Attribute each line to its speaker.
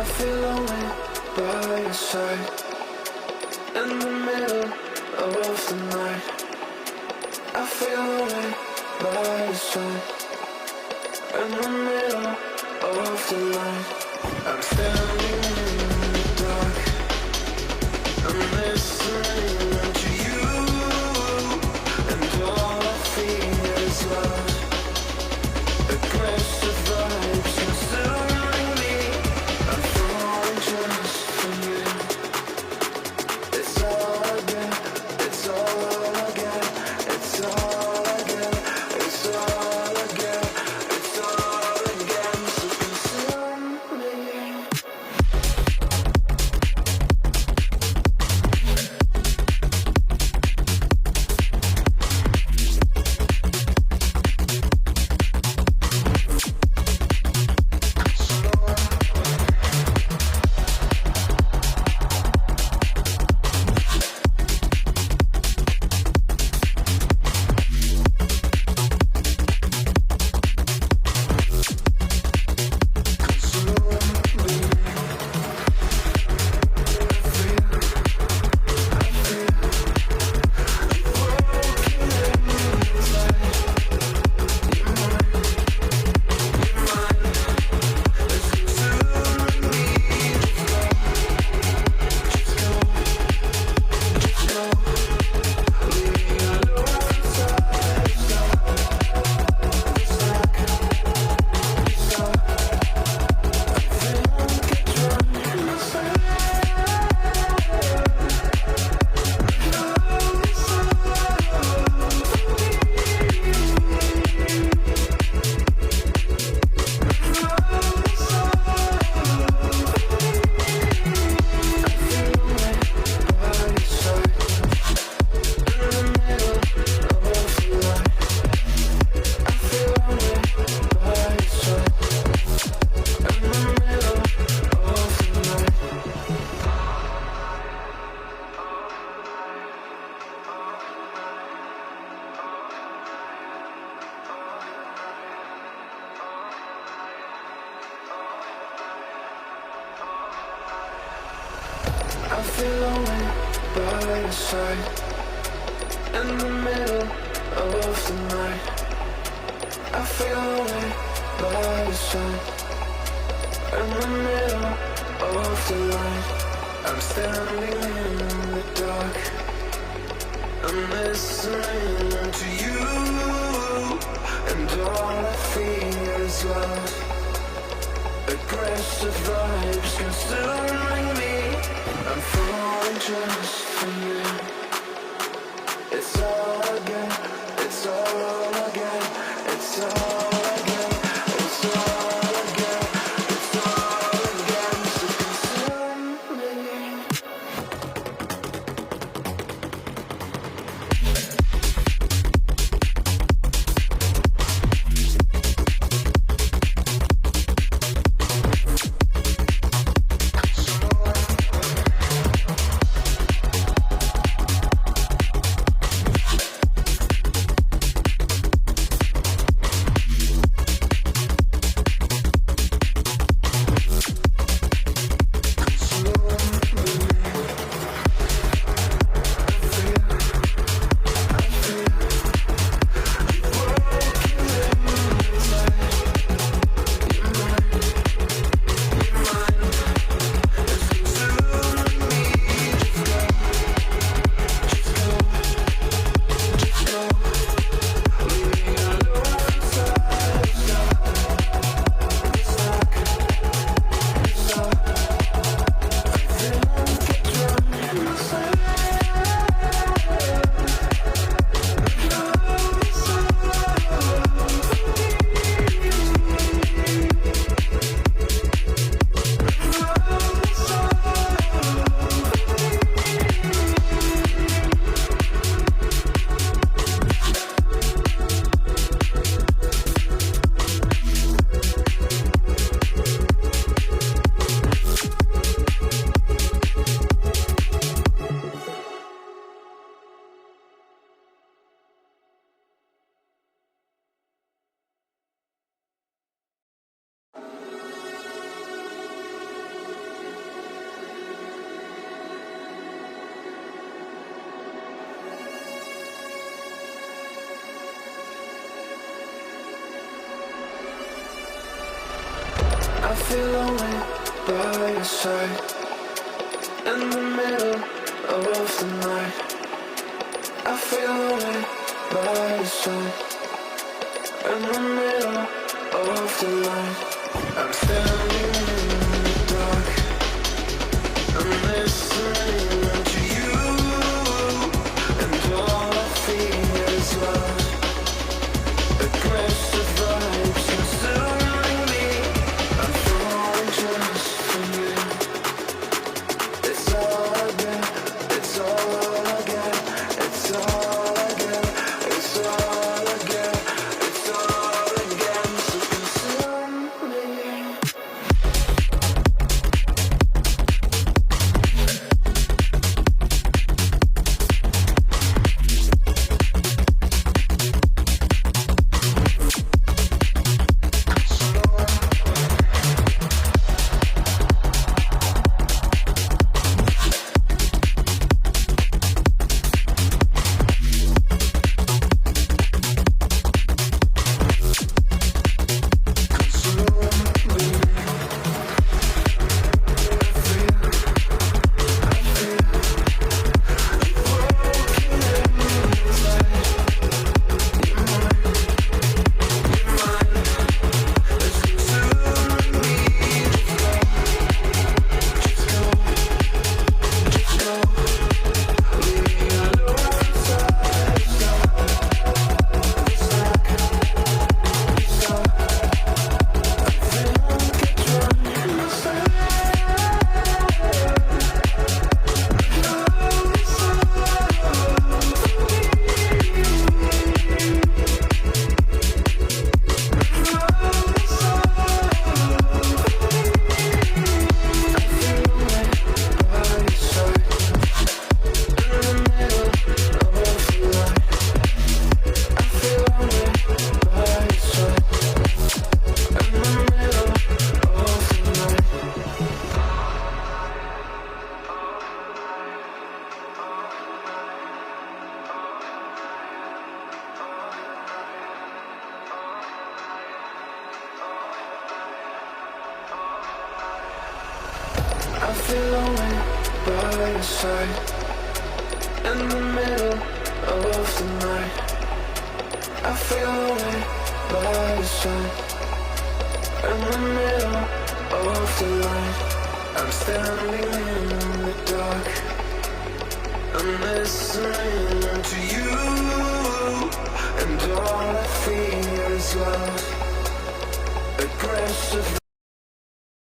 Speaker 1: feel lonely by your side. In the middle of the night, I feel lonely by your side. In the middle of the night, I'm standing in the dark. I'm listening to you, and all I feel is love. Aggressive vibes consuming me. I'm falling just for you. It's all I get, it's all I get, it's all I get, it's all I get, it's all I get. So consume me. I feel lonely by your side. In the middle of the night, I feel lonely by your side. In the middle of the light, I'm standing in the dark. I'm listening to you, and all I feel is love. Aggressive vibes consuming me. I'm falling just for you. It's all I get, it's all I get, it's all I get, it's all I get, it's all I get. So consume me. feel lonely by your side. In the middle of the night, I feel lonely by your side. In the middle of the night, I'm standing in the dark. I'm listening to you, and all I feel is love. Aggressive vibes consuming me. I'm falling just for you. It's all I get. It's all I get. It's all I get. It's all I get. It's all I get. So consume me. I feel lonely by your side. In the middle of the night, I feel lonely by your side. In the middle of the night, I'm standing in the dark. I'm listening to you,